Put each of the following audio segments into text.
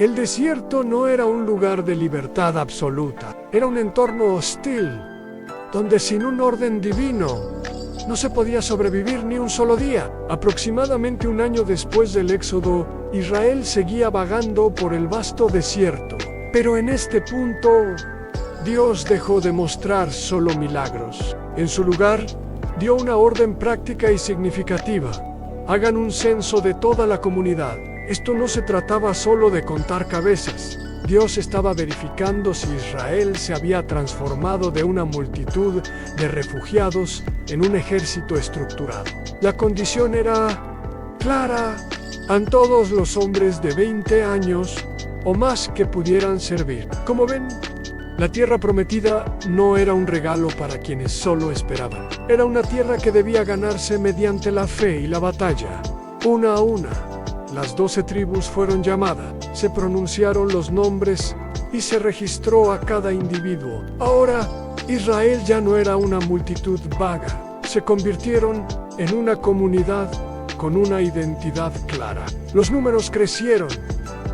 El desierto no era un lugar de libertad absoluta, era un entorno hostil, donde sin un orden divino no se podía sobrevivir ni un solo día. Aproximadamente un año después del Éxodo, Israel seguía vagando por el vasto desierto. Pero en este punto, Dios dejó de mostrar solo milagros. En su lugar, dio una orden práctica y significativa. Hagan un censo de toda la comunidad. Esto no se trataba solo de contar cabezas. Dios estaba verificando si Israel se había transformado de una multitud de refugiados en un ejército estructurado. La condición era clara: a todos los hombres de 20 años o más que pudieran servir. Como ven, la tierra prometida no era un regalo para quienes solo esperaban. Era una tierra que debía ganarse mediante la fe y la batalla. Una a una, las 12 tribus fueron llamadas, se pronunciaron los nombres y se registró a cada individuo. Ahora, Israel ya no era una multitud vaga. Se convirtieron en una comunidad con una identidad clara. Los números crecieron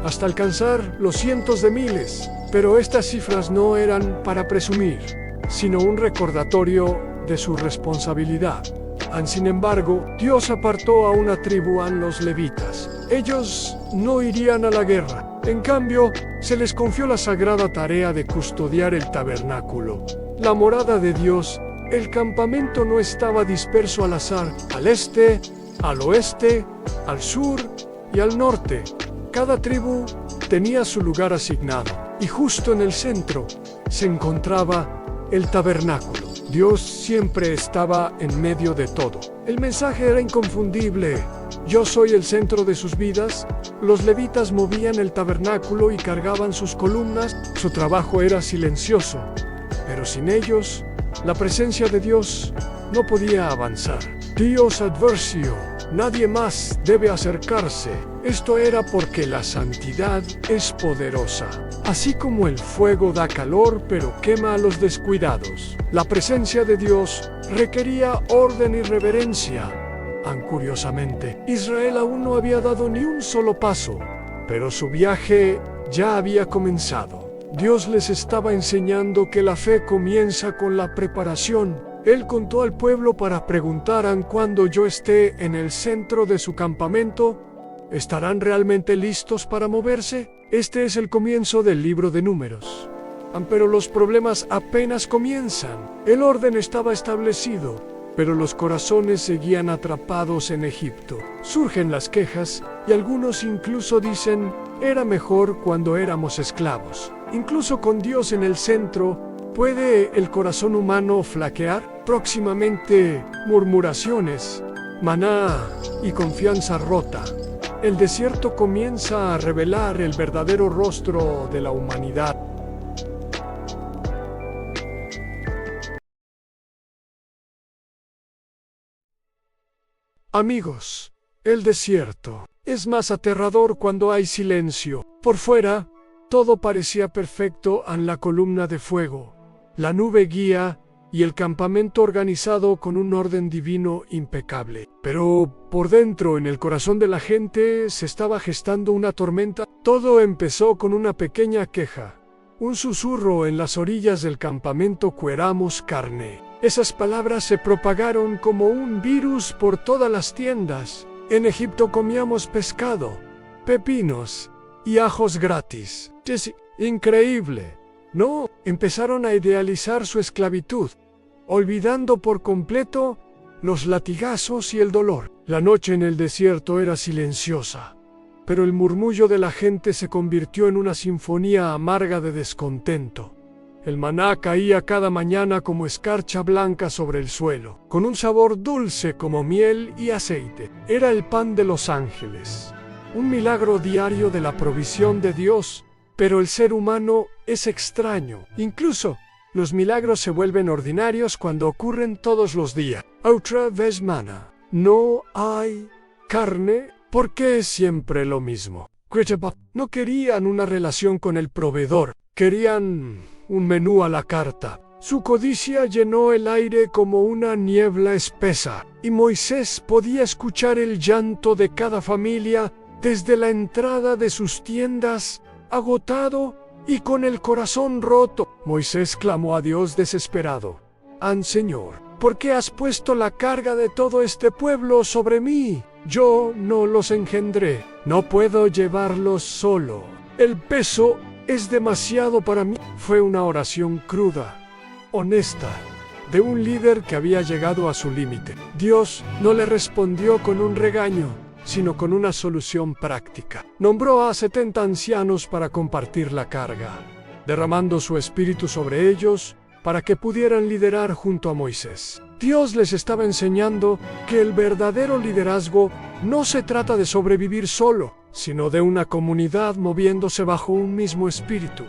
hasta alcanzar los cientos de miles, pero estas cifras no eran para presumir, sino un recordatorio de su responsabilidad. Sin embargo, Dios apartó a una tribu, a los levitas. Ellos no irían a la guerra. En cambio, se les confió la sagrada tarea de custodiar el tabernáculo, la morada de Dios. El campamento no estaba disperso al azar, al este, al oeste, al sur y al norte. Cada tribu tenía su lugar asignado, y justo en el centro se encontraba el tabernáculo. Dios siempre estaba en medio de todo. El mensaje era inconfundible: yo soy el centro de sus vidas. Los levitas movían el tabernáculo y cargaban sus columnas. Su trabajo era silencioso, pero sin ellos, la presencia de Dios no podía avanzar. Dios advirtió: nadie más debe acercarse. Esto era porque la santidad es poderosa. Así como el fuego da calor pero quema a los descuidados, la presencia de Dios requería orden y reverencia. Curiosamente, Israel aún no había dado ni un solo paso, pero su viaje ya había comenzado. Dios les estaba enseñando que la fe comienza con la preparación. Él contó al pueblo para preguntaran: cuando yo esté en el centro de su campamento, ¿estarán realmente listos para moverse? Este es el comienzo del libro de Números. Pero los problemas apenas comienzan. El orden estaba establecido, pero los corazones seguían atrapados en Egipto. Surgen las quejas y algunos incluso dicen: era mejor cuando éramos esclavos. Incluso con Dios en el centro, ¿puede el corazón humano flaquear? Próximamente, murmuraciones, maná y confianza rota. El desierto comienza a revelar el verdadero rostro de la humanidad. Amigos, el desierto es más aterrador cuando hay silencio. Por fuera, todo parecía perfecto en la columna de fuego, la nube guía y el campamento organizado con un orden divino impecable. Pero por dentro, en el corazón de la gente, se estaba gestando una tormenta. Todo empezó con una pequeña queja, un susurro en las orillas del campamento: cueramos carne. Esas palabras se propagaron como un virus por todas las tiendas. En Egipto comíamos pescado, pepinos y ajos gratis. Es increíble, ¿no? Empezaron a idealizar su esclavitud, olvidando por completo los latigazos y el dolor. La noche en el desierto era silenciosa, pero el murmullo de la gente se convirtió en una sinfonía amarga de descontento. El maná caía cada mañana como escarcha blanca sobre el suelo, con un sabor dulce como miel y aceite. Era el pan de los ángeles, un milagro diario de la provisión de Dios. Pero el ser humano es extraño. Incluso los milagros se vuelven ordinarios cuando ocurren todos los días. Otra vez maná. No hay carne. ¿Por qué es siempre lo mismo? No querían una relación con el proveedor. Querían un menú a la carta. Su codicia llenó el aire como una niebla espesa, y Moisés podía escuchar el llanto de cada familia desde la entrada de sus tiendas agotado y con el corazón roto. Moisés clamó a Dios desesperado: Señor, ¿por qué has puesto la carga de todo este pueblo sobre mí? Yo no los engendré, no puedo llevarlos solo. El peso es demasiado para mí. Fue una oración cruda, honesta, de un líder que había llegado a su límite. Dios no le respondió con un regaño, sino con una solución práctica. Nombró a 70 ancianos para compartir la carga, derramando su espíritu sobre ellos para que pudieran liderar junto a Moisés. Dios les estaba enseñando que el verdadero liderazgo no se trata de sobrevivir solo, sino de una comunidad moviéndose bajo un mismo espíritu.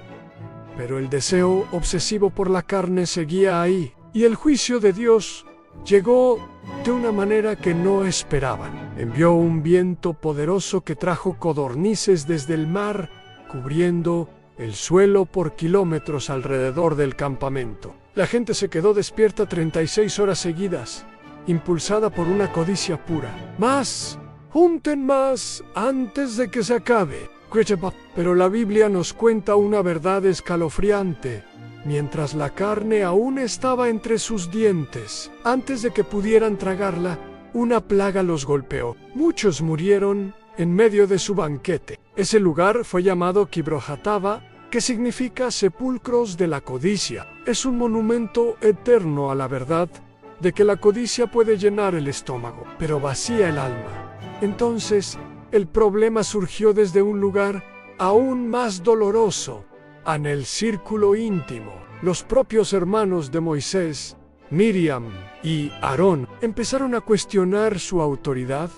Pero el deseo obsesivo por la carne seguía ahí, y el juicio de Dios llegó de una manera que no esperaban. Envió un viento poderoso que trajo codornices desde el mar, cubriendo el suelo por kilómetros alrededor del campamento. La gente se quedó despierta 36 horas seguidas, impulsada por una codicia pura. ¡Más! ¡Junten más antes de que se acabe! Pero la Biblia nos cuenta una verdad escalofriante. Mientras la carne aún estaba entre sus dientes, antes de que pudieran tragarla, una plaga los golpeó. Muchos murieron en medio de su banquete. Ese lugar fue llamado Kibrohatava, que significa sepulcros de la codicia. Es un monumento eterno a la verdad de que la codicia puede llenar el estómago, pero vacía el alma. Entonces, el problema surgió desde un lugar aún más doloroso, en el círculo íntimo. Los propios hermanos de Moisés, Miriam y Aarón, empezaron a cuestionar su autoridad.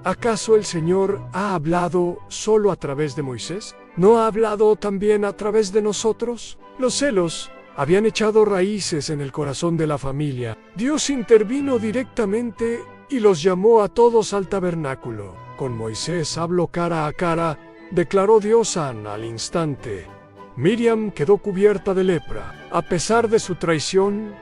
¿Acaso el Señor ha hablado solo a través de Moisés? ¿No ha hablado también a través de nosotros? Los celos habían echado raíces en el corazón de la familia. Dios intervino directamente y los llamó a todos al tabernáculo. Con Moisés habló cara a cara, declaró Dios al instante. Miriam quedó cubierta de lepra. A pesar de su traición,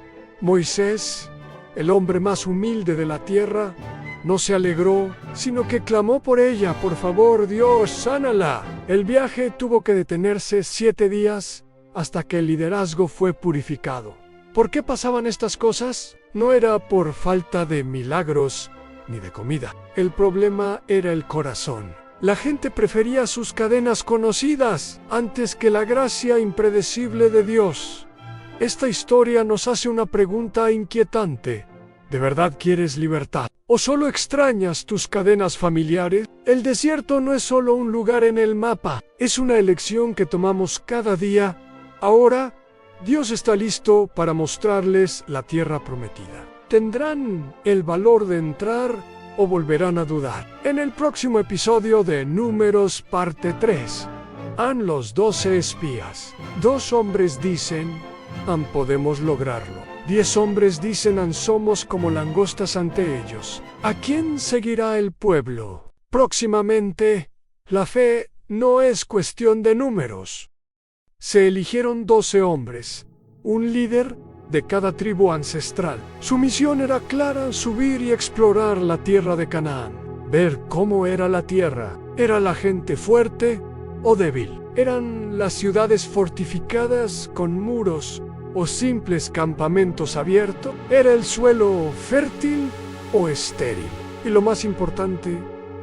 Moisés, el hombre más humilde de la tierra, no se alegró, sino que clamó por ella: por favor, Dios, sánala. El viaje tuvo que detenerse 7 días hasta que el liderazgo fue purificado. ¿Por qué pasaban estas cosas? No era por falta de milagros ni de comida. El problema era el corazón. La gente prefería sus cadenas conocidas antes que la gracia impredecible de Dios. Esta historia nos hace una pregunta inquietante. ¿De verdad quieres libertad? ¿O solo extrañas tus cadenas familiares? El desierto no es solo un lugar en el mapa, es una elección que tomamos cada día. Ahora, Dios está listo para mostrarles la tierra prometida. ¿Tendrán el valor de entrar o volverán a dudar? En el próximo episodio de Números parte 3. Los 12 espías. 2 hombres dicen: podemos lograrlo. 10 hombres dicen: somos como langostas ante ellos. ¿A quién seguirá el pueblo? Próximamente, la fe no es cuestión de números. Se eligieron 12 hombres, un líder de cada tribu ancestral. Su misión era clara: subir y explorar la tierra de Canaán. Ver cómo era la tierra. ¿Era la gente fuerte o débil? ¿Eran las ciudades fortificadas con muros o simples campamentos abiertos? ¿Era el suelo fértil o estéril? Y lo más importante,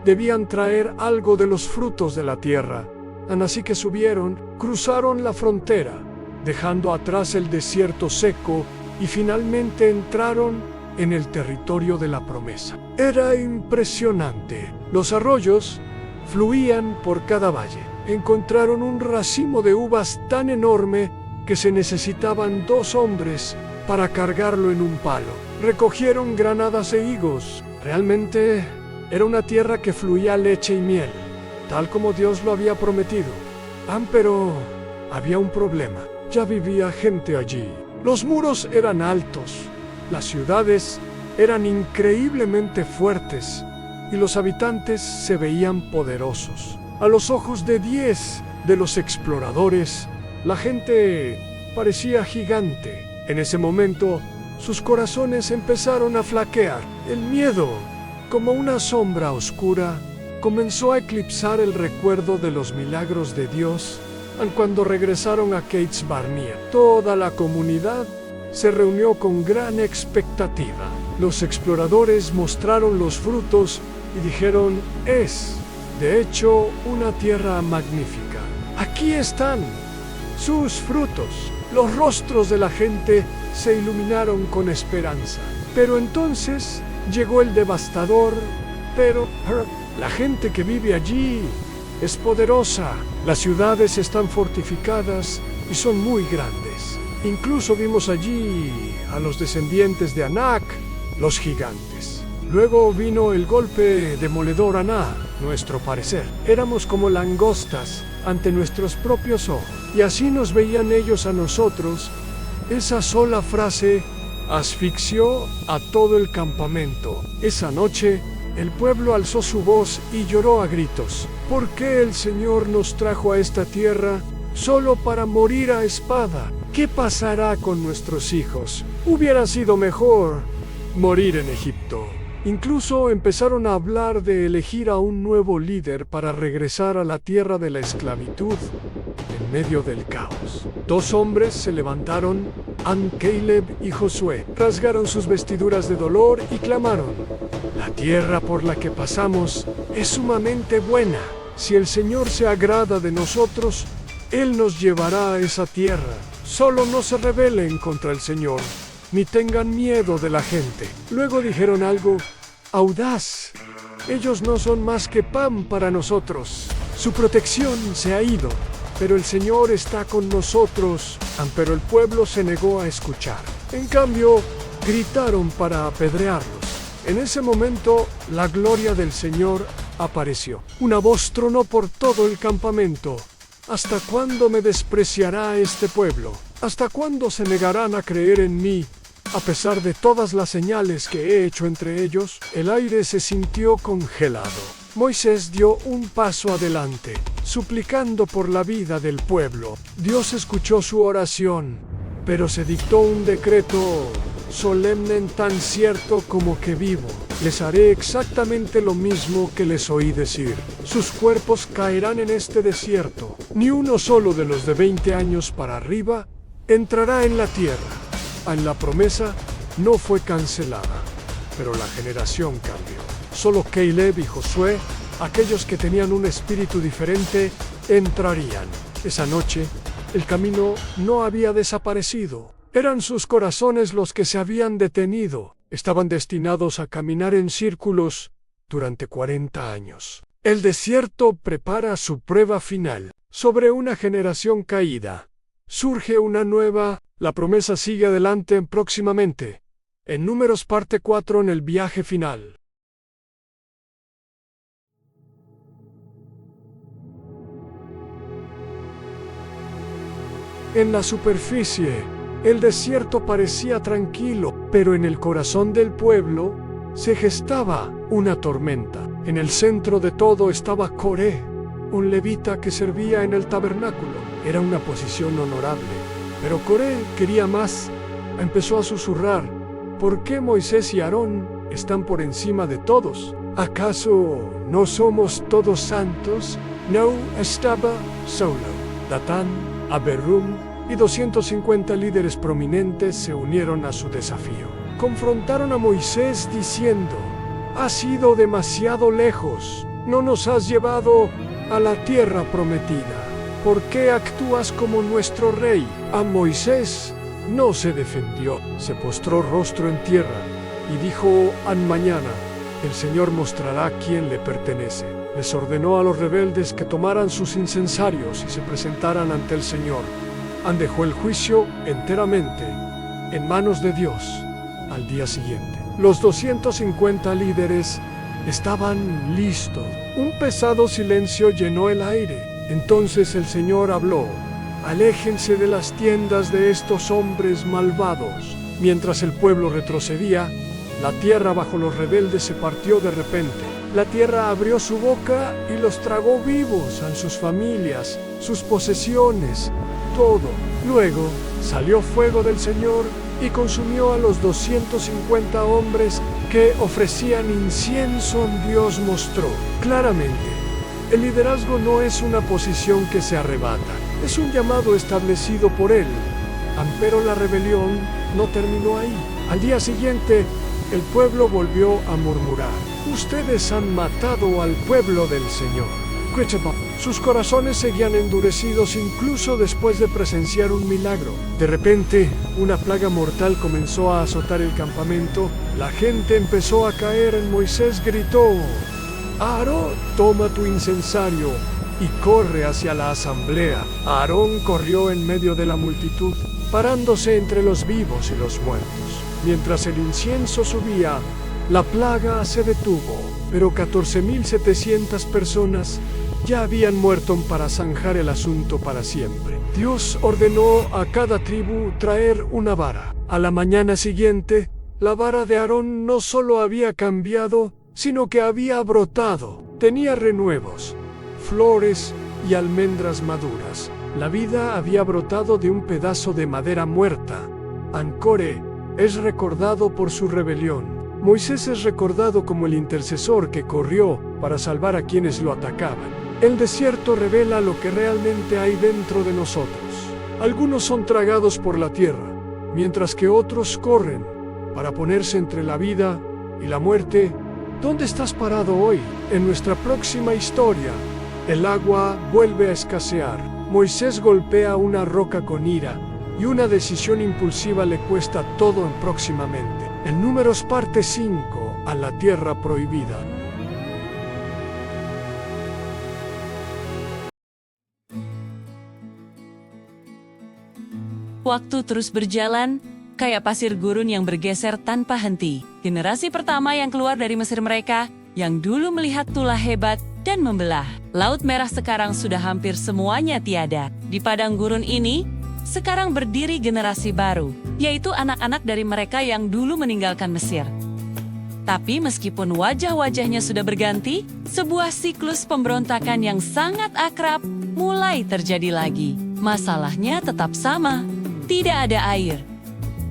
debían traer algo de los frutos de la tierra. Así que subieron, cruzaron la frontera, dejando atrás el desierto seco, y finalmente entraron en el territorio de la promesa. Era impresionante. Los arroyos fluían por cada valle. Encontraron un racimo de uvas tan enorme que se necesitaban 2 hombres para cargarlo en un palo. Recogieron granadas e higos. Realmente era una tierra que fluía leche y miel, tal como Dios lo había prometido. Pero había un problema. Ya vivía gente allí. Los muros eran altos, las ciudades eran increíblemente fuertes y los habitantes se veían poderosos. A los ojos de 10 de los exploradores, la gente parecía gigante. En ese momento, sus corazones empezaron a flaquear. El miedo, como una sombra oscura, comenzó a eclipsar el recuerdo de los milagros de Dios Cuando regresaron a Cates's Barnea, toda la comunidad se reunió con gran expectativa. Los exploradores mostraron los frutos y dijeron: es, de hecho, una tierra magnífica. Aquí están sus frutos. Los rostros de la gente se iluminaron con esperanza. Pero entonces llegó el devastador pero la gente que vive allí es poderosa. Las ciudades están fortificadas y son muy grandes. Incluso vimos allí a los descendientes de Anak, los gigantes. Luego vino el golpe demoledor Aná, nuestro parecer. Éramos como langostas ante nuestros propios ojos. Y así nos veían ellos a nosotros. Esa sola frase asfixió a todo el campamento. Esa noche, el pueblo alzó su voz y lloró a gritos. ¿Por qué el Señor nos trajo a esta tierra solo para morir a espada? ¿Qué pasará con nuestros hijos? Hubiera sido mejor morir en Egipto. Incluso empezaron a hablar de elegir a un nuevo líder para regresar a la tierra de la esclavitud en medio del caos. 2 hombres se levantaron, Caleb y Josué, rasgaron sus vestiduras de dolor y clamaron: la tierra por la que pasamos es sumamente buena. Si el Señor se agrada de nosotros, Él nos llevará a esa tierra. Solo no se rebelen contra el Señor, ni tengan miedo de la gente. Luego dijeron algo audaz: ellos no son más que pan para nosotros. Su protección se ha ido, pero el Señor está con nosotros. Pero el pueblo se negó a escuchar. En cambio, gritaron para apedrearlos. En ese momento, la gloria del Señor apareció. Una voz tronó por todo el campamento: ¿hasta cuándo me despreciará este pueblo? ¿Hasta cuándo se negarán a creer en mí? A pesar de todas las señales que he hecho entre ellos, el aire se sintió congelado. Moisés dio un paso adelante, suplicando por la vida del pueblo. Dios escuchó su oración, pero se dictó un decreto solemne, tan cierto como que vivo. Les haré exactamente lo mismo que les oí decir. Sus cuerpos caerán en este desierto. Ni uno solo de los de 20 años para arriba entrará en la tierra. La promesa no fue cancelada, pero la generación cambió. Solo Caleb y Josué, aquellos que tenían un espíritu diferente, entrarían. Esa noche, el camino no había desaparecido. Eran sus corazones los que se habían detenido. Estaban destinados a caminar en círculos durante 40 años. El desierto prepara su prueba final. Sobre una generación caída, surge una nueva. La promesa sigue adelante próximamente. En Números parte 4, en el viaje final. En la superficie, el desierto parecía tranquilo, pero en el corazón del pueblo se gestaba una tormenta. En el centro de todo estaba Coré, un levita que servía en el tabernáculo. Era una posición honorable. Pero Coré quería más. Empezó a susurrar: ¿por qué Moisés y Aarón están por encima de todos? ¿Acaso no somos todos santos? No estaba solo. Datán, Abiram y 250 líderes prominentes se unieron a su desafío. Confrontaron a Moisés diciendo: has ido demasiado lejos. No nos has llevado a la tierra prometida. ¿Por qué actúas como nuestro rey? A Moisés no se defendió. Se postró rostro en tierra y dijo: mañana el Señor mostrará quién le pertenece. Les ordenó a los rebeldes que tomaran sus incensarios y se presentaran ante el Señor. Dejó el juicio enteramente en manos de Dios. Al día siguiente, los 250 líderes estaban listos. Un pesado silencio llenó el aire. Entonces el Señor habló: aléjense de las tiendas de estos hombres malvados. Mientras el pueblo retrocedía, la tierra bajo los rebeldes se partió de repente. La tierra abrió su boca y los tragó vivos, a sus familias, sus posesiones, todo. Luego salió fuego del Señor y consumió a los 250 hombres que ofrecían incienso. Dios mostró claramente: el liderazgo no es una posición que se arrebata, Es un llamado establecido por él. Pero la rebelión no terminó ahí. Al día siguiente, el pueblo volvió a murmurar: ustedes han matado al pueblo del Señor. Sus corazones seguían endurecidos incluso después de presenciar un milagro. De repente, una plaga mortal comenzó a azotar el campamento. La gente empezó a caer. Moisés gritó: Aarón, toma tu incensario y corre hacia la asamblea. Aarón corrió en medio de la multitud, parándose entre los vivos y los muertos. Mientras el incienso subía, la plaga se detuvo, pero 14.700 personas ya habían muerto para zanjar el asunto para siempre. Dios ordenó a cada tribu traer una vara. A la mañana siguiente, la vara de Aarón no solo había cambiado, sino que había brotado. Tenía renuevos, flores y almendras maduras. La vida había brotado de un pedazo de madera muerta. Ancore es recordado por su rebelión. Moisés es recordado como el intercesor que corrió para salvar a quienes lo atacaban. El desierto revela lo que realmente hay dentro de nosotros. Algunos son tragados por la tierra, mientras que otros corren para ponerse entre la vida y la muerte. ¿Dónde estás parado hoy? En nuestra próxima historia, el agua vuelve a escasear. Moisés golpea una roca con ira y una decisión impulsiva le cuesta todo próximamente. En Números parte 5, a la tierra prohibida. Waktu terus berjalan, kayak pasir gurun yang bergeser tanpa henti. Generasi pertama yang keluar dari Mesir mereka, yang dulu melihat tulah hebat dan membelah. Laut Merah sekarang sudah hampir semuanya tiada. Di padang gurun ini, sekarang berdiri generasi baru, yaitu anak-anak dari mereka yang dulu meninggalkan Mesir. Tapi meskipun wajah-wajahnya sudah berganti, sebuah siklus pemberontakan yang sangat akrab mulai terjadi lagi. Masalahnya tetap sama. Tidak ada air.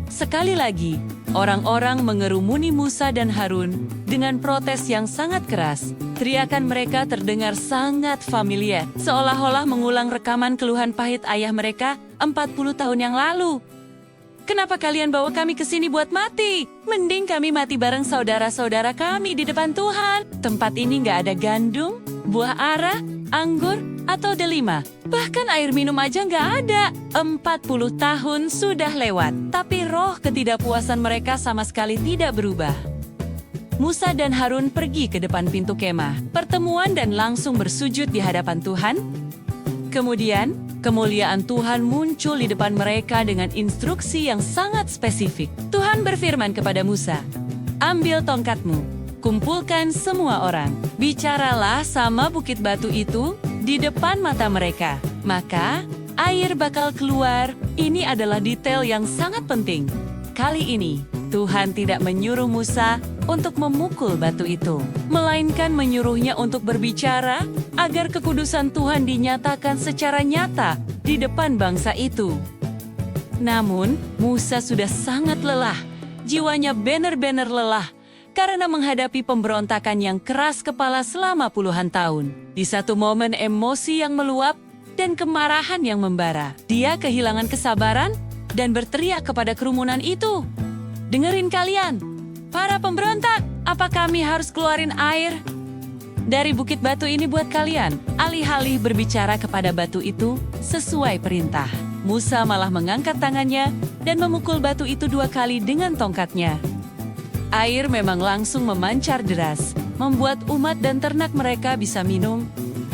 Sekali lagi, orang-orang mengerumuni Musa dan Harun dengan protes yang sangat keras. Teriakan mereka terdengar sangat familiar, seolah-olah mengulang rekaman keluhan pahit ayah mereka 40 tahun yang lalu. Kenapa kalian bawa kami ke sini buat mati? Mending kami mati bareng saudara-saudara kami di depan Tuhan. Tempat ini nggak ada gandum, buah ara, anggur, atau delima. Bahkan air minum aja nggak ada. 40 tahun sudah lewat, tapi roh ketidakpuasan mereka sama sekali tidak berubah. Musa dan Harun pergi ke depan pintu kemah pertemuan dan langsung bersujud di hadapan Tuhan. Kemudian, kemuliaan Tuhan muncul di depan mereka dengan instruksi yang sangat spesifik. Tuhan berfirman kepada Musa, "Ambil tongkatmu, kumpulkan semua orang. Bicaralah sama bukit batu itu di depan mata mereka. Maka, air bakal keluar." Ini adalah detail yang sangat penting. Kali ini, Tuhan tidak menyuruh Musa untuk memukul batu itu, melainkan menyuruhnya untuk berbicara agar kekudusan Tuhan dinyatakan secara nyata di depan bangsa itu. Namun, Musa sudah sangat lelah. Jiwanya benar-benar lelah karena menghadapi pemberontakan yang keras kepala selama puluhan tahun. Di satu momen emosi yang meluap dan kemarahan yang membara, dia kehilangan kesabaran dan berteriak kepada kerumunan itu, "Dengerin kalian, para pemberontak, apa kami harus keluarin air dari bukit batu ini buat kalian?" Alih-alih berbicara kepada batu itu sesuai perintah, Musa malah mengangkat tangannya dan memukul batu itu 2 kali dengan tongkatnya. Air memang langsung memancar deras, membuat umat dan ternak mereka bisa minum.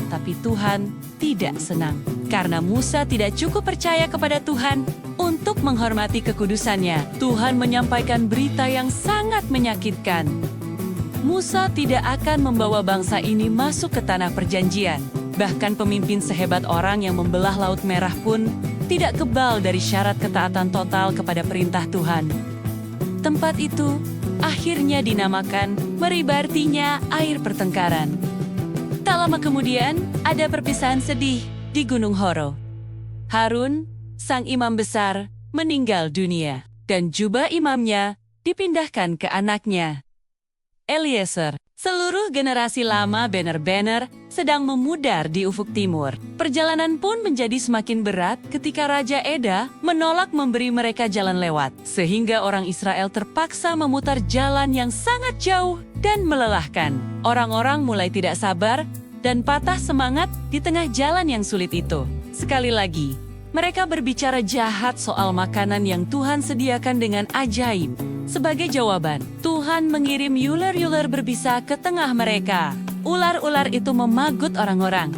Tapi Tuhan tidak senang, karena Musa tidak cukup percaya kepada Tuhan untuk menghormati kekudusannya. Tuhan menyampaikan berita yang sangat menyakitkan. Musa tidak akan membawa bangsa ini masuk ke tanah perjanjian. Bahkan pemimpin sehebat orang yang membelah Laut Merah pun tidak kebal dari syarat ketaatan total kepada perintah Tuhan. Tempat itu akhirnya dinamakan Meriba, artinya air pertengkaran. Tak lama kemudian, ada perpisahan sedih di Gunung Horo. Harun, sang imam besar, meninggal dunia, dan jubah imamnya dipindahkan ke anaknya, Eliezer. Seluruh generasi lama banner-banner sedang memudar di ufuk timur. Perjalanan pun menjadi semakin berat ketika Raja Eda menolak memberi mereka jalan lewat. Sehingga orang Israel terpaksa memutar jalan yang sangat jauh dan melelahkan. Orang-orang mulai tidak sabar dan patah semangat di tengah jalan yang sulit itu. Sekali lagi, mereka berbicara jahat soal makanan yang Tuhan sediakan dengan ajaib. Sebagai jawaban, Tuhan mengirim ular-ular berbisa ke tengah mereka. Ular-ular itu memagut orang-orang.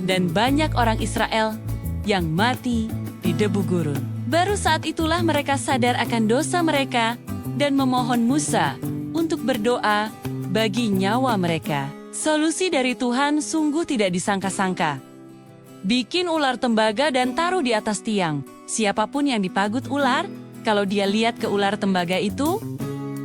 Dan banyak orang Israel yang mati di debu gurun. Baru saat itulah mereka sadar akan dosa mereka dan memohon Musa untuk berdoa bagi nyawa mereka. Solusi dari Tuhan sungguh tidak disangka-sangka. Bikin ular tembaga dan taruh di atas tiang. Siapapun yang dipagut ular, kalau dia lihat ke ular tembaga itu,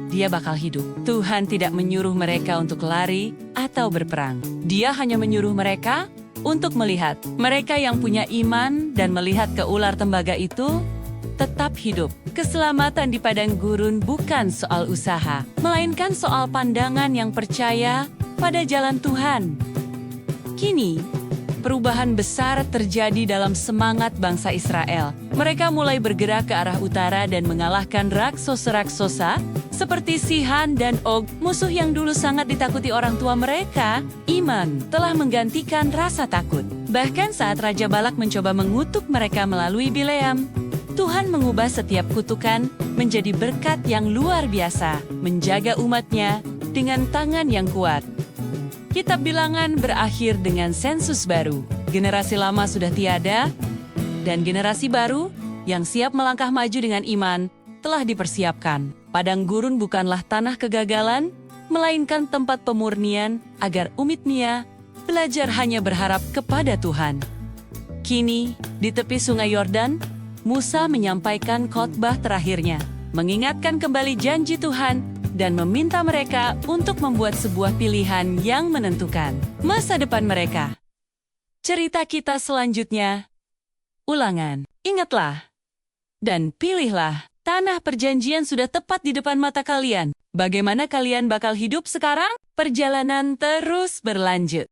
dia bakal hidup. Tuhan tidak menyuruh mereka untuk lari atau berperang. Dia hanya menyuruh mereka untuk melihat. Mereka yang punya iman dan melihat ke ular tembaga itu tetap hidup. Keselamatan di padang gurun bukan soal usaha, melainkan soal pandangan yang percaya pada jalan Tuhan. Kini, perubahan besar terjadi dalam semangat bangsa Israel. Mereka mulai bergerak ke arah utara dan mengalahkan raksasa-raksasa seperti Sihan dan Og, musuh yang dulu sangat ditakuti orang tua mereka. Iman telah menggantikan rasa takut. Bahkan saat Raja Balak mencoba mengutuk mereka melalui Bileam, Tuhan mengubah setiap kutukan menjadi berkat yang luar biasa, menjaga umatnya dengan tangan yang kuat. Kitab Bilangan berakhir dengan sensus baru. Generasi lama sudah tiada, dan generasi baru yang siap melangkah maju dengan iman telah dipersiapkan. Padang gurun bukanlah tanah kegagalan, melainkan tempat pemurnian agar umat Nia belajar hanya berharap kepada Tuhan. Kini, di tepi sungai Yordan, Musa menyampaikan khotbah terakhirnya, mengingatkan kembali janji Tuhan dan meminta mereka untuk membuat sebuah pilihan yang menentukan masa depan mereka. Cerita kita selanjutnya, Ulangan. Ingatlah dan pilihlah, tanah perjanjian sudah tepat di depan mata kalian. Bagaimana kalian bakal hidup sekarang? Perjalanan terus berlanjut.